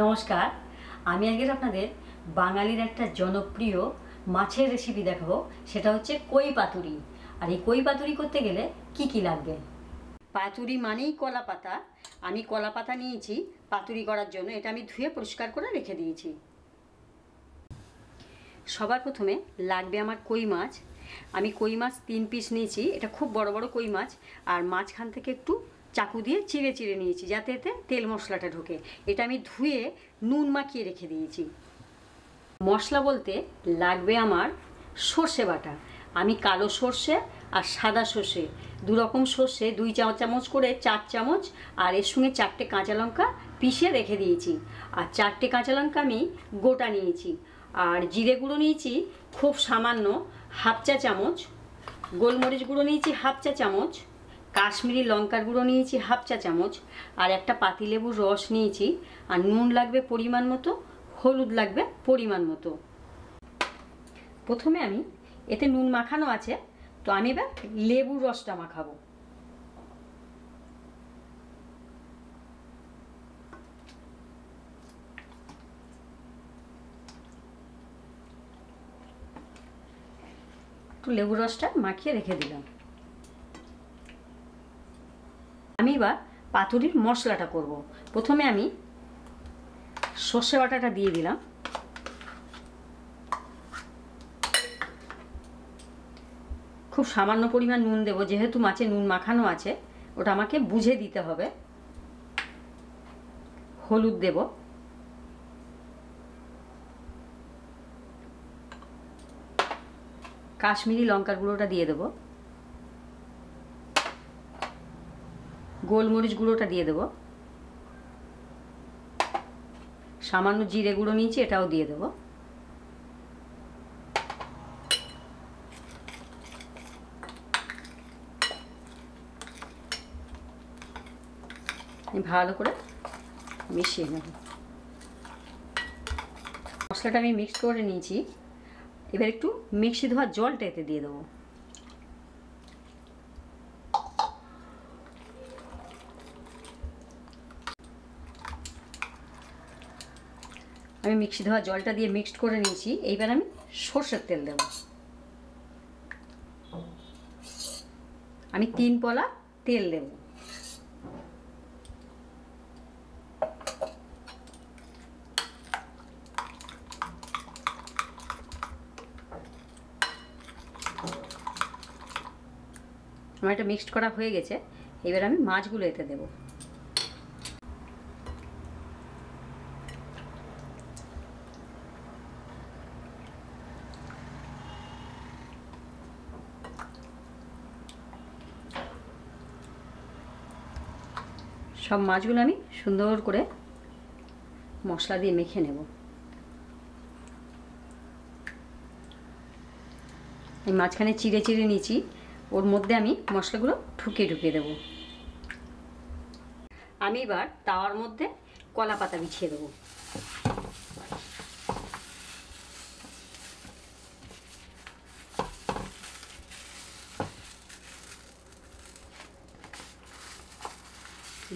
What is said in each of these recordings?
নমস্কার, আমি আজকে আপনাদের বাঙালির একটা জনপ্রিয় মাছের রেসিপি দেখাবো। সেটা হচ্ছে কই পাতুরি। আর এই কই পাতুরি করতে গেলে কি কি লাগবে। পাতুরি মানেই কলা পাতা। আমি কলা পাতা নিয়েছি পাতুরি করার জন্য। এটা আমি ধুয়ে পরিষ্কার করে রেখে দিয়েছি। সবার প্রথমে লাগবে আমার কই মাছ। আমি কই মাছ 3 পিস নিয়েছি। এটা খুব বড় বড় কই মাছ। আর মাঝখান থেকে একটু চাকু দিয়ে চিড়ে চিড়ে নিয়েছি যাতে এতে তেল মশলাটা ঢোকে। এটা আমি ধুয়ে নুন মাখিয়ে রেখে দিয়েছি। মশলা বলতে লাগবে আমার সর্ষে বাটা। আমি কালো সর্ষে আর সাদা সর্ষে দু রকম সর্ষে 2 চামচ করে 4 চামচ, আর এর সঙ্গে 4টে কাঁচা লঙ্কা পিষে রেখে দিয়েছি। আর 4টে কাঁচা লঙ্কা আমি গোটা নিয়েছি। আর জিরে গুঁড়ো নিয়েছি খুব সামান্য হাফ চা চামচ, গোলমরিচ গুঁড়ো নিয়েছি হাফ চা চামচ, কাশ্মীরি লঙ্কার গুঁড়ো নিয়েছি হাফ চা চামচ, আর একটা পাতিলেবুর রস নিয়েছি। আর নুন লাগবে পরিমাণ মতো, হলুদ লাগবে পরিমাণ মতো। প্রথমে আমি এতে নুন মাখানো আছে, তো আমি এবার লেবুর রসটা মাখাবো। একটু লেবুর রসটা মাখিয়ে রেখে দিলাম। আমি এবার পাতুরির মশলাটা করব। প্রথমে আমি সর্ষে বাটাটা দিয়ে দিলাম। খুব সামান্য পরিমাণ নুন দেব, যেহেতু মাছে নুন মাখানো আছে ওটা আমাকে বুঝে দিতে হবে। হলুদ দেব, কাশ্মীরি লঙ্কার গুঁড়োটা দিয়ে দেব, গোলমরিচ গুঁড়োটা দিয়ে দেব, সামান্য জিরে গুঁড়ো নিয়েছি এটাও দিয়ে দেব। ভালো করে মিশিয়ে নেব। মশলাটা আমি মিক্স করে নিয়েছি। এবার একটু মিক্সি ধোয়া জলটা এতে দিয়ে দেবো। আমি মিক্সি ধোয়া জলটা দিয়ে মিক্সড করে নিয়েছি। এইবার আমি সর্ষের তেল দেব। আমি 3 পলা তেল দেব। আমার এটা মিক্সড করা হয়ে গেছে। এবার আমি মাছগুলো এতে দেব। সব মাছগুলো আমি সুন্দর করে মশলা দিয়ে মেখে নেব। এই মাঝখানে চিড়ে চিড়ে নিয়েছি, ওর মধ্যে আমি মশলাগুলো ঢুকিয়ে দেব। আমি এবার তাওয়ার মধ্যে কলা পাতা বিছিয়ে দেবো।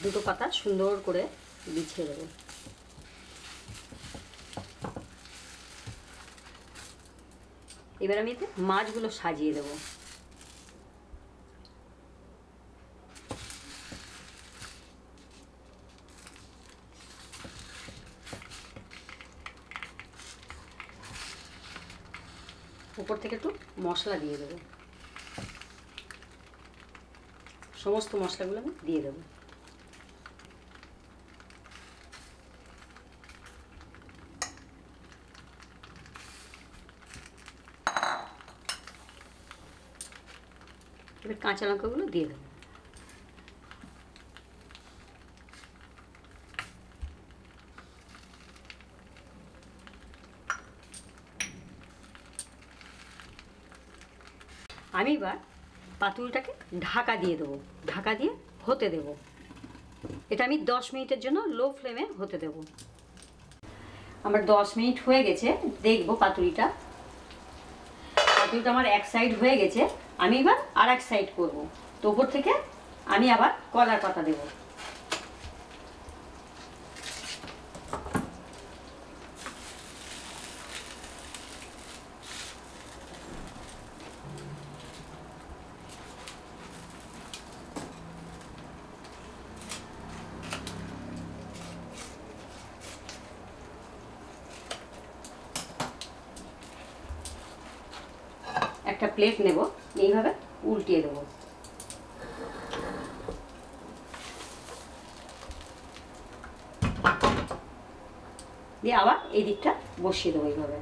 দুটো পাতা সুন্দর করে বিছিয়ে দেবো। এবার আমি এতে মাছগুলো সাজিয়ে দেবো। উপর থেকে একটু মশলা দিয়ে দেবো। সমস্ত মশলাগুলো আমি দিয়ে দেবো। এবার কাঁচা লঙ্কাগুলো দিয়ে দেবো। আমি এবার পাতুরিটাকে ঢাকা দিয়ে দেবো। ঢাকা দিয়ে হতে দেব। এটা আমি 10 মিনিটের জন্য লো ফ্লেমে হতে দেব। আমার 10 মিনিট হয়ে গেছে। দেখবো পাতুরিটা আমার এক সাইড হয়ে গেছে। আমি এবার আর এক সাইড করবো। তো উপর থেকে আমি আবার কলার পাতা দেব। একটা প্লেট নেব, এইভাবে উল্টিয়ে দেবো। দিয়ে আবার এই দিকটা বসিয়ে দেবো এইভাবে।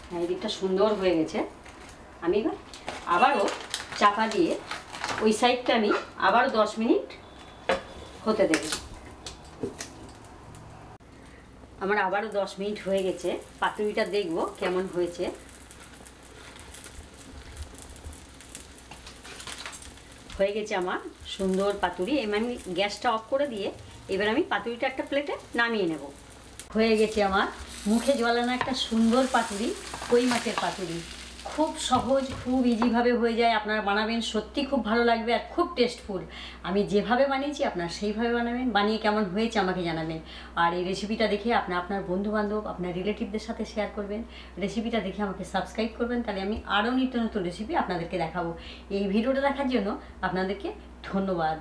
হ্যাঁ, এই দিকটা সুন্দর হয়ে গেছে। আমি এবার আবারও চাপা দিয়ে ওই সাইডটা আমি আবারও 10 মিনিট হতে দেব। আমার আবারও 10 মিনিট হয়ে গেছে। পাতুরিটা দেখব কেমন হয়েছে। হয়ে গেছে আমার সুন্দর পাতুরি। আমি গ্যাসটা অফ করে দিয়ে এবার আমি পাতুরিটা একটা প্লেটে নামিয়ে নেব। হয়ে গেছে আমার মুখে জলানো একটা সুন্দর পাতুরি, কই মাছের পাতুরি। খুব সহজ, খুব ইজিভাবে হয়ে যায়। আপনারা বানাবেন, সত্যি খুব ভালো লাগবে আর খুব টেস্টফুল। আমি যেভাবে বানিয়েছি আপনারা সেইভাবে বানাবেন, বানিয়ে কেমন হয়েছে আমাকে জানাবেন। আর এই রেসিপিটা দেখে আপনার বন্ধুবান্ধব, আপনার রিলেটিভদের সাথে শেয়ার করবেন। রেসিপিটা দেখে আমাকে সাবস্ক্রাইব করবেন, তাহলে আমি আরও নিত্য নতুন রেসিপি আপনাদেরকে দেখাবো। এই ভিডিওটা দেখার জন্য আপনাদেরকে ধন্যবাদ।